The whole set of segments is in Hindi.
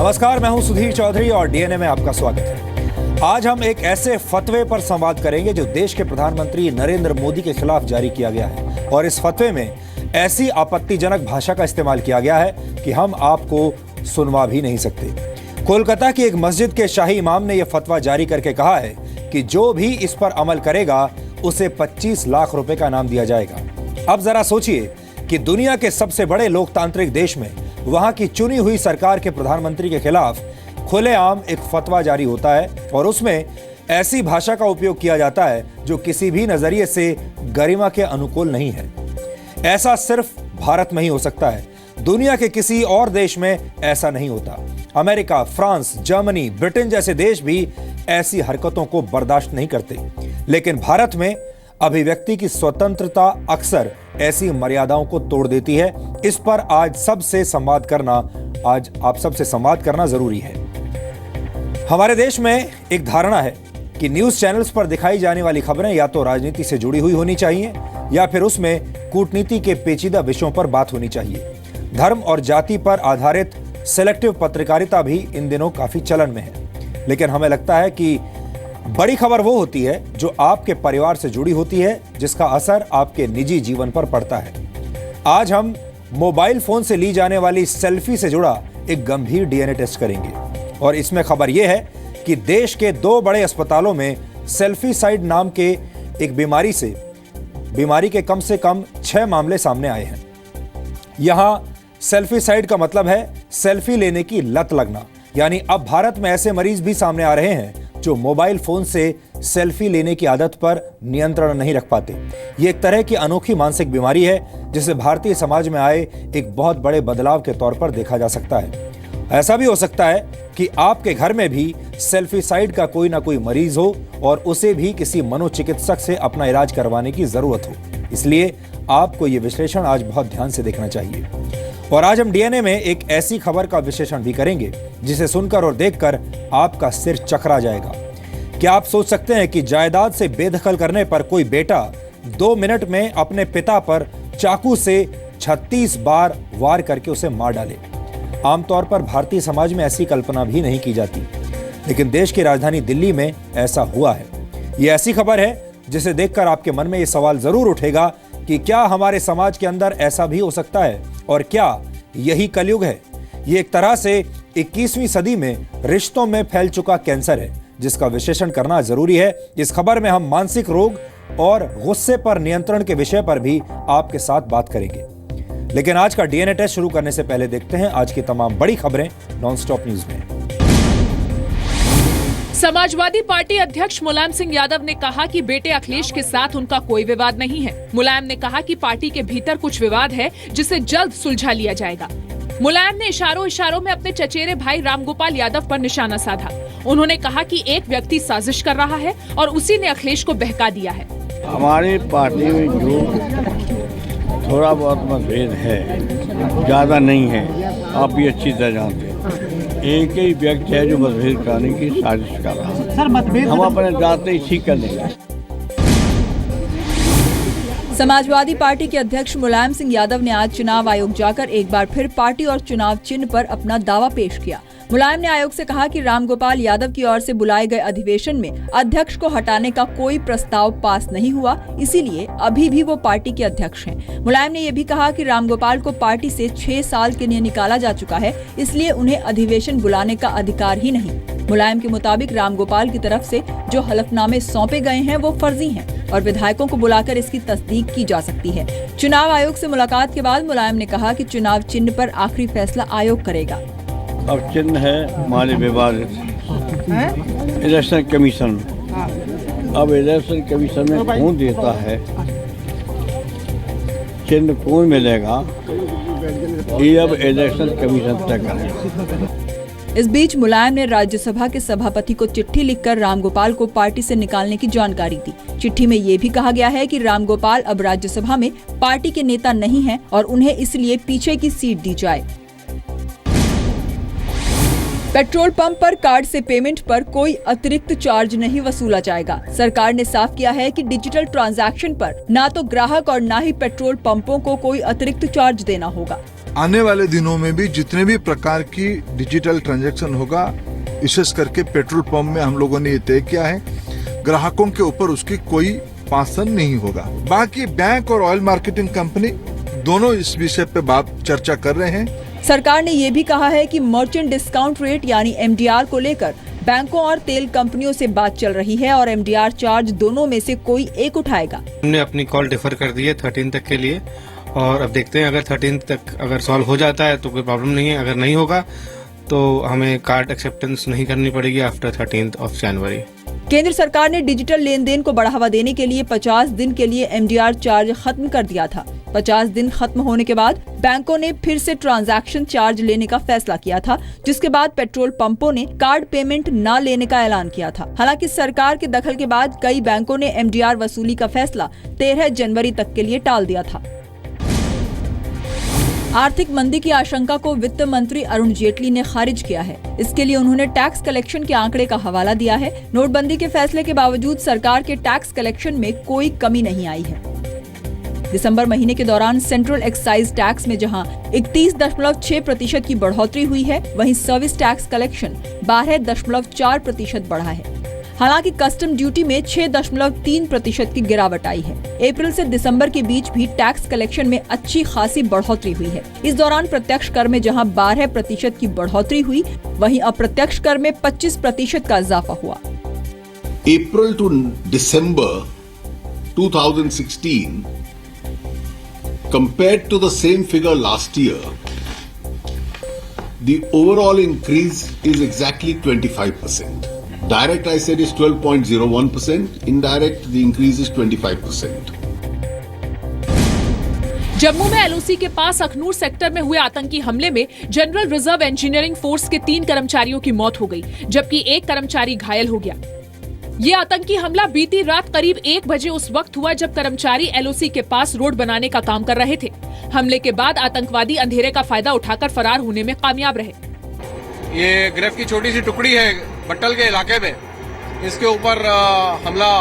नमस्कार, मैं हूं सुधीर चौधरी और डीएनए में आपका स्वागत है। आज हम एक ऐसे फतवे पर संवाद करेंगे जो देश के प्रधानमंत्री नरेंद्र मोदी के खिलाफ जारी किया गया है और इस फतवे में ऐसी आपत्तिजनक भाषा का इस्तेमाल किया गया है कि हम आपको सुनवा भी नहीं सकते। कोलकाता की एक मस्जिद के शाही इमाम ने यह फतवा जारी करके कहा है कि जो भी इस पर अमल करेगा उसे 25 लाख रुपए का इनाम दिया जाएगा। अब जरा सोचिए कि दुनिया के सबसे बड़े लोकतांत्रिक देश में वहां की चुनी हुई सरकार के प्रधानमंत्री के खिलाफ खुलेआम एक फतवा जारी होता है और उसमें ऐसी भाषा का उपयोग किया जाता है जो किसी भी नजरिए से गरिमा के अनुकूल नहीं है। ऐसा सिर्फ भारत में ही हो सकता है, दुनिया के किसी और देश में ऐसा नहीं होता। अमेरिका, फ्रांस, जर्मनी, ब्रिटेन जैसे देश भी ऐसी हरकतों को बर्दाश्त नहीं करते, लेकिन भारत में अभिव्यक्ति की स्वतंत्रता अक्सर ऐसी मर्यादाओं को तोड़ देती है। इस पर आज आप सबसे संवाद करना जरूरी है। हमारे देश में एक धारणा है कि न्यूज चैनल्स पर दिखाई जाने वाली खबरें या तो राजनीति से जुड़ी हुई होनी चाहिए या फिर उसमें कूटनीति के पेचीदा विषयों पर बात होनी चाहिए। धर्म और जाति पर आधारित सेलेक्टिव पत्रकारिता भी इन दिनों काफी चलन में है, लेकिन हमें लगता है कि बड़ी खबर वो होती है जो आपके परिवार से जुड़ी होती है, जिसका असर आपके निजी जीवन पर पड़ता है। आज हम मोबाइल फोन से ली जाने वाली सेल्फी से जुड़ा एक गंभीर डीएनए टेस्ट करेंगे और इसमें खबर यह है कि देश के 2 बड़े अस्पतालों में सेल्फीसाइड नाम के एक बीमारी के कम से कम 6 मामले सामने आए हैं। यहां सेल्फीसाइड का मतलब है सेल्फी लेने की लत लगना, यानी अब भारत में ऐसे मरीज भी सामने आ रहे हैं जो मोबाइल फोन से सेल्फी लेने की आदत पर नियंत्रण नहीं रख पाते। ये एक तरह की अनोखी मानसिक बीमारी है जिसे भारतीय समाज में आए एक बहुत बड़े बदलाव के तौर पर देखा जा सकता है। ऐसा भी हो सकता है कि आपके घर में भी सेल्फीसाइड का कोई ना कोई मरीज हो और उसे भी किसी मनोचिकित्सक से अपना इलाज करवाने की जरूरत हो। इसलिए आपको ये विश्लेषण आज बहुत ध्यान से देखना चाहिए। और आज हम डीएनए में एक ऐसी खबर का विश्लेषण भी करेंगे जिसे सुनकर और देखकर आपका सिर चकरा जाएगा। क्या आप सोच सकते हैं कि जायदाद से बेदखल करने पर कोई बेटा 2 मिनट में अपने पिता पर चाकू से 36 बार वार करके उसे मार डाले? आमतौर पर भारतीय समाज में ऐसी कल्पना भी नहीं की जाती, लेकिन देश की राजधानी दिल्ली में ऐसा हुआ है। यह ऐसी खबर है जिसे देखकर आपके मन में यह सवाल जरूर उठेगा कि क्या हमारे समाज के अंदर ऐसा भी हो सकता है और क्या यही कलयुग है? ये एक तरह से 21वीं सदी में रिश्तों में फैल चुका कैंसर है जिसका विश्लेषण करना जरूरी है। इस खबर में हम मानसिक रोग और गुस्से पर नियंत्रण के विषय पर भी आपके साथ बात करेंगे। लेकिन आज का डीएनए टेस्ट शुरू करने से पहले देखते हैं आज की तमाम बड़ी खबरें नॉनस्टॉप न्यूज में। समाजवादी पार्टी अध्यक्ष मुलायम सिंह यादव ने कहा कि बेटे अखिलेश के साथ उनका कोई विवाद नहीं है। मुलायम ने कहा कि पार्टी के भीतर कुछ विवाद है जिसे जल्द सुलझा लिया जाएगा। मुलायम ने इशारों में अपने चचेरे भाई रामगोपाल यादव पर निशाना साधा। उन्होंने कहा कि एक व्यक्ति साजिश कर रहा है और उसी ने अखिलेश को बहका दिया है। हमारी पार्टी में जो थोड़ा बहुत मतभेद है, ज्यादा नहीं है, आप भी अच्छी तरह जानते हैं। एक ही व्यक्ति है जो मतभेद कराने की साजिश कर रहा है। सर, मतभेद हम अपने जाते ही ठीक कर लेंगे। समाजवादी पार्टी के अध्यक्ष मुलायम सिंह यादव ने आज चुनाव आयोग जाकर एक बार फिर पार्टी और चुनाव चिन्ह पर अपना दावा पेश किया। मुलायम ने आयोग से कहा कि रामगोपाल यादव की ओर से बुलाए गए अधिवेशन में अध्यक्ष को हटाने का कोई प्रस्ताव पास नहीं हुआ, इसीलिए अभी भी वो पार्टी के अध्यक्ष हैं। मुलायम ने ये भी कहा कि रामगोपाल को पार्टी से 6 साल के लिए निकाला जा चुका है, इसलिए उन्हें अधिवेशन बुलाने का अधिकार ही नहीं। मुलायम के मुताबिक रामगोपाल की तरफ से जो हलफनामे सौंपे गए हैं वो फर्जी हैं और विधायकों को बुलाकर इसकी तस्दीक की जा सकती है। चुनाव आयोग से मुलाकात के बाद मुलायम ने कहा कि चुनाव चिन्ह पर आखिरी फैसला आयोग करेगा। अब चिन्ह है माले विवादित इलेक्शन कमीशन। अब इलेक्शन कमीशन में कौन देता है, चिन्ह कौन मिलेगा, ये अब इलेक्शन कमीशन तय करेगा। इस बीच मुलायम ने राज्यसभा के सभापति को चिट्ठी लिखकर रामगोपाल को पार्टी से निकालने की जानकारी दी। चिट्ठी में ये भी कहा गया है कि रामगोपाल अब राज्यसभा में पार्टी के नेता नहीं हैं और उन्हें इसलिए पीछे की सीट दी जाए। पेट्रोल पंप पर कार्ड से पेमेंट पर कोई अतिरिक्त चार्ज नहीं वसूला जाएगा। सरकार ने साफ किया है कि डिजिटल ट्रांजैक्शन पर ना तो ग्राहक और ना ही पेट्रोल पंपों को कोई अतिरिक्त चार्ज देना होगा। आने वाले दिनों में भी जितने भी प्रकार की डिजिटल ट्रांजैक्शन होगा, विशेष करके पेट्रोल पंप में हम लोगों ने ये तय किया है, ग्राहकों के ऊपर उसकी कोई पासन नहीं होगा। बाकी बैंक और ऑयल मार्केटिंग कंपनी दोनों इस विषय पे बात चर्चा कर रहे हैं। सरकार ने ये भी कहा है कि मर्चेंट डिस्काउंट रेट यानी MDR को लेकर बैंकों और तेल कंपनियों से बात चल रही है और MDR चार्ज दोनों में से कोई एक उठाएगा। हमने अपनी कॉल डिफर कर दी है 13 तक के लिए और अब देखते हैं अगर 13 तक अगर सॉल्व हो जाता है तो कोई प्रॉब्लम नहीं है, अगर नहीं होगा तो हमें कार्ड एक्सेप्टेंस नहीं करनी पड़ेगी आफ्टर 13 जनवरी। केंद्र सरकार ने डिजिटल लेन देन को बढ़ावा देने के लिए 50 दिन के लिए MDR चार्ज खत्म कर दिया था। 50 दिन खत्म होने के बाद बैंकों ने फिर से ट्रांजैक्शन चार्ज लेने का फैसला किया था, जिसके बाद पेट्रोल पंपों ने कार्ड पेमेंट न लेने का ऐलान किया था। हालांकि सरकार के दखल के बाद कई बैंकों ने MDR वसूली का फैसला 13 जनवरी तक के लिए टाल दिया था। आर्थिक मंदी की आशंका को वित्त मंत्री अरुण जेटली ने खारिज किया है। इसके लिए उन्होंने टैक्स कलेक्शन के आंकड़े का हवाला दिया है। नोटबंदी के फैसले के बावजूद सरकार के टैक्स कलेक्शन में कोई कमी नहीं आई है। दिसंबर महीने के दौरान सेंट्रल एक्साइज टैक्स में जहां 31.6% की बढ़ोतरी हुई है, वहीं सर्विस टैक्स कलेक्शन 12.4% बढ़ा है। हालांकि कस्टम ड्यूटी में 6.3% की गिरावट आई है। अप्रैल से दिसंबर के बीच भी टैक्स कलेक्शन में अच्छी खासी बढ़ोतरी हुई है। इस दौरान प्रत्यक्ष कर में जहां 12% की बढ़ोतरी हुई, वहीं अप्रत्यक्ष कर में 25% का इजाफा हुआ। April to December 2016 compared to the same figure last year, the overall increase is exactly 25%. Direct, I said, is 12.01%. Indirect, the increase is 25%. Jammu में LOC के पास अखनूर सेक्टर में हुए आतंकी हमले में जनरल रिजर्व इंजीनियरिंग फोर्स के 3 कर्मचारियों की मौत हो गई, जबकि 1 कर्मचारी घायल हो गया। ये आतंकी हमला बीती रात करीब 1 बजे उस वक्त हुआ जब कर्मचारी LOC के पास रोड बनाने का काम कर रहे थे। हमले के बाद आतंकवादी अंधेरे का फायदा उठाकर फरार होने में कामयाब रहे। ये गिरफ्त की छोटी सी टुकड़ी है बट्टल के इलाके में, इसके ऊपर हमला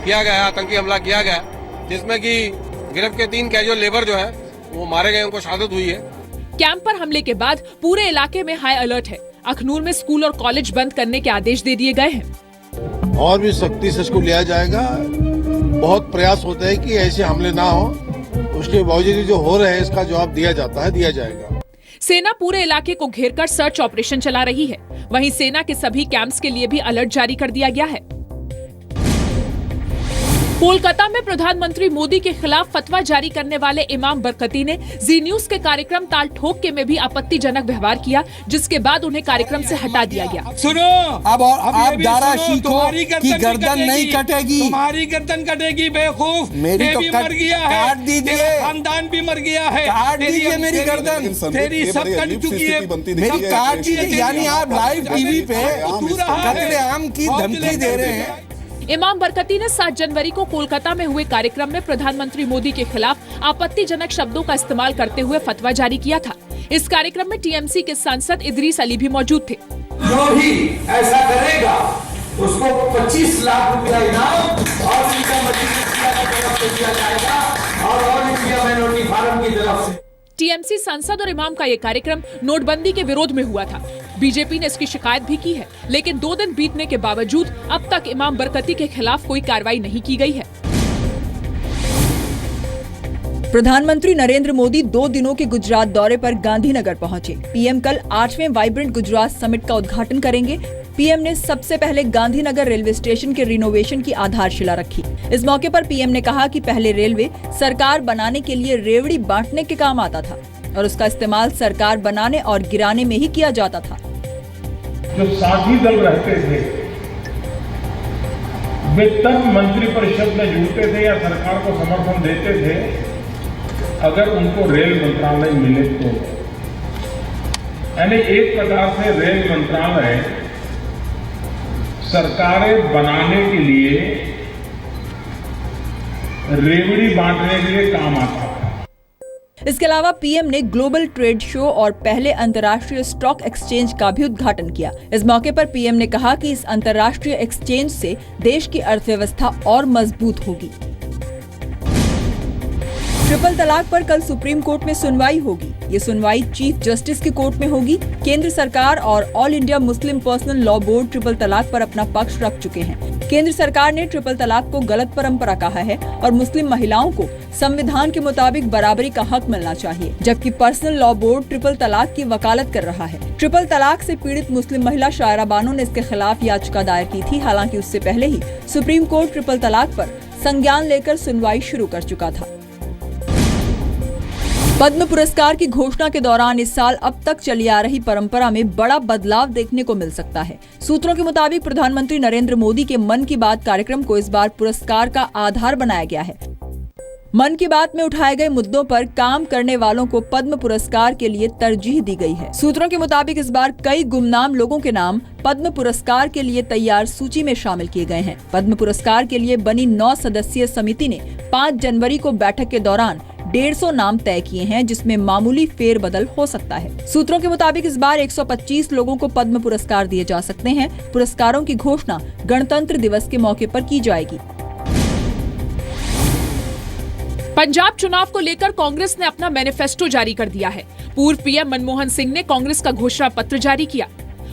किया गया है, आतंकी हमला किया गया, जिसमें कि गिरफ्त के 3 कैजुअल लेबर जो है वो मारे गए, उनको शहादत हुई है। कैंप पर हमले के बाद पूरे इलाके में हाई अलर्ट है। अखनूर में स्कूल और कॉलेज बंद करने के आदेश दे दिए गए हैं। और भी सख्ती से इसको लिया जाएगा। बहुत प्रयास होता है कि ऐसे हमले ना हो, उसके बावजूद जो हो रहे हैं इसका जवाब दिया जाता है, दिया जाएगा। सेना पूरे इलाके को घेरकर सर्च ऑपरेशन चला रही है। वहीं सेना के सभी कैंप्स के लिए भी अलर्ट जारी कर दिया गया है। कोलकाता में प्रधानमंत्री मोदी के खिलाफ फतवा जारी करने वाले इमाम बरकती ने जी न्यूज के कार्यक्रम ताल ठोक के में भी आपत्तिजनक व्यवहार किया, जिसके बाद उन्हें कार्यक्रम से हटा दिया गया। सुनो, अब आप दारा सीखो कि गर्दन नहीं कटेगी, तुम्हारी गर्दन कटेगी बेवकूफ। मेरी तो मर गया है, काट दीजिए, खानदान भी मर गया है, काट दीजिए मेरी गर्दन, तेरी सब कट चुकी है, मेरी काट दीजिए। यानी आप लाइव टीवी पे कत्लेआम की धमकी दे रहे हैं। इमाम बरकती ने 7 जनवरी को कोलकाता में हुए कार्यक्रम में प्रधानमंत्री मोदी के खिलाफ आपत्तिजनक शब्दों का इस्तेमाल करते हुए फतवा जारी किया था। इस कार्यक्रम में TMC के सांसद इदरीस अली भी मौजूद थे। जो भी ऐसा करेगा उसको 25 लाख रुपया इनाम और दिया जाएगा और ऑल इंडिया माइनॉरिटी फोरम की तरफ से। TMC सांसद और इमाम का ये कार्यक्रम नोटबंदी के विरोध में हुआ था। बीजेपी ने इसकी शिकायत भी की है, लेकिन 2 दिन बीतने के बावजूद अब तक इमाम बरकती के खिलाफ कोई कार्रवाई नहीं की गई है। प्रधानमंत्री नरेंद्र मोदी 2 दिनों के गुजरात दौरे पर गांधीनगर पहुंचे। पीएम कल 8वें वाइब्रेंट गुजरात समिट का उद्घाटन करेंगे। पीएम ने सबसे पहले गांधीनगर रेलवे स्टेशन के रिनोवेशन की आधारशिला रखी। इस मौके पर पीएम ने कहा कि पहले रेलवे सरकार बनाने के लिए रेवड़ी बांटने के काम आता था और उसका इस्तेमाल सरकार बनाने और गिराने में ही किया जाता था। जो साथी दल रहते थे वे तब मंत्रिपरिषद में जुड़ते थे या सरकार को समर्थन देते थे अगर उनको रेल मंत्रालय मिले तो। यानी एक प्रकार से रेल मंत्रालय सरकारें बनाने के लिए रेवड़ी बांटने के लिए काम आता है। इसके अलावा पीएम ने ग्लोबल ट्रेड शो और पहले अंतर्राष्ट्रीय स्टॉक एक्सचेंज का भी उद्घाटन किया। इस मौके पर पीएम ने कहा कि इस अंतर्राष्ट्रीय एक्सचेंज से देश की अर्थव्यवस्था और मजबूत होगी। ट्रिपल तलाक पर कल सुप्रीम कोर्ट में सुनवाई होगी। ये सुनवाई चीफ जस्टिस के कोर्ट में होगी। केंद्र सरकार और all India Muslim personal law board triple तलाक पर अपना पक्ष रख चुके हैं। केंद्र सरकार ने ट्रिपल तलाक को गलत परंपरा कहा है और मुस्लिम महिलाओं को संविधान के मुताबिक बराबरी का हक मिलना चाहिए, जबकि पर्सनल लॉ बोर्ड ट्रिपल तलाक की वकालत कर रहा है। ट्रिपल तलाक से पीड़ित मुस्लिम महिला शायरा बानो ने इसके खिलाफ याचिका दायर की थी। हालांकि उससे पहले ही सुप्रीम कोर्ट ट्रिपल तलाक पर संज्ञान लेकर सुनवाई शुरू कर चुका था। पद्म पुरस्कार की घोषणा के दौरान इस साल अब तक चली आ रही परंपरा में बड़ा बदलाव देखने को मिल सकता है। सूत्रों के मुताबिक प्रधानमंत्री नरेंद्र मोदी के मन की बात कार्यक्रम को इस बार पुरस्कार का आधार बनाया गया है। मन की बात में उठाए गए मुद्दों पर काम करने वालों को पद्म पुरस्कार के लिए तरजीह दी गई है। सूत्रों के मुताबिक इस बार कई गुमनाम लोगों के नाम पद्म पुरस्कार के लिए तैयार सूची में शामिल किए गए हैं। पद्म पुरस्कार के लिए बनी 9 सदस्यीय समिति ने 5 जनवरी को बैठक के दौरान 150 नाम तय किए हैं, जिसमें मामूली फेरबदल हो सकता है। सूत्रों के मुताबिक इस बार 125 लोगों को पद्म पुरस्कार दिए जा सकते हैं। पुरस्कारों की घोषणा गणतंत्र दिवस के मौके पर की जाएगी। पंजाब चुनाव को लेकर कांग्रेस ने अपना मैनिफेस्टो जारी कर दिया है। पूर्व पीएम मनमोहन सिंह ने कांग्रेस का घोषणा पत्र जारी किया।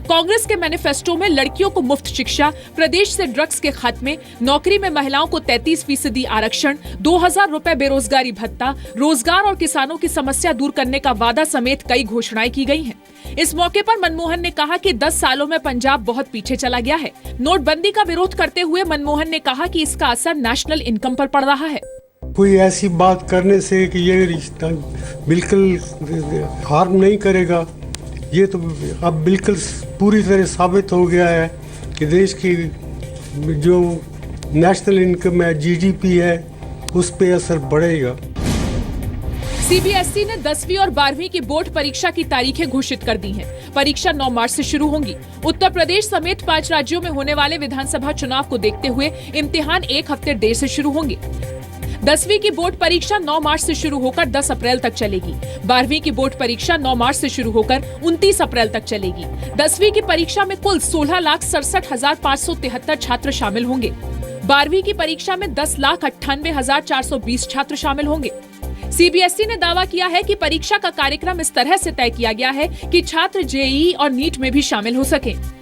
कांग्रेस के मैनिफेस्टो में लड़कियों को मुफ्त शिक्षा, प्रदेश से ड्रग्स के खात्मे, नौकरी में महिलाओं को 33% आरक्षण, 2000 रुपए बेरोजगारी भत्ता, रोजगार और किसानों की समस्या दूर करने का वादा समेत कई घोषणाएं की गई हैं। इस मौके पर मनमोहन ने कहा कि 10 सालों में पंजाब बहुत पीछे चला गया है। नोटबंदी का विरोध करते हुए मनमोहन ने कहा कि इसका असर नेशनल इनकम पर पड़ रहा है। कोई ऐसी बात करने से कि ये रिश्ता बिल्कुल हार्म नहीं करेगा, ये तो अब बिल्कुल पूरी तरह साबित हो गया है कि देश की जो नेशनल इनकम है, जीडीपी है, उस पे असर बढ़ेगा। सीबीएसई ने 10वीं और 12वीं की बोर्ड परीक्षा की तारीखें घोषित कर दी हैं। परीक्षा 9 मार्च से शुरू होंगी। उत्तर प्रदेश समेत 5 राज्यों में होने वाले विधानसभा चुनाव को देखते हुए इम्तिहान 1 हफ्ते देर से शुरू होंगे। 10वीं की बोर्ड परीक्षा 9 मार्च से शुरू होकर 10 अप्रैल तक चलेगी। 12वीं की बोर्ड परीक्षा 9 मार्च से शुरू होकर 29 अप्रैल तक चलेगी। 10वीं की परीक्षा में कुल 16,67,573 छात्र शामिल होंगे। 12वीं की परीक्षा में 10,98,420 छात्र शामिल होंगे। सीबीएसई ने दावा किया है कि परीक्षा का कार्यक्रम इस तरह से तय किया गया है कि छात्र जेईई और नीट में भी शामिल हो सके।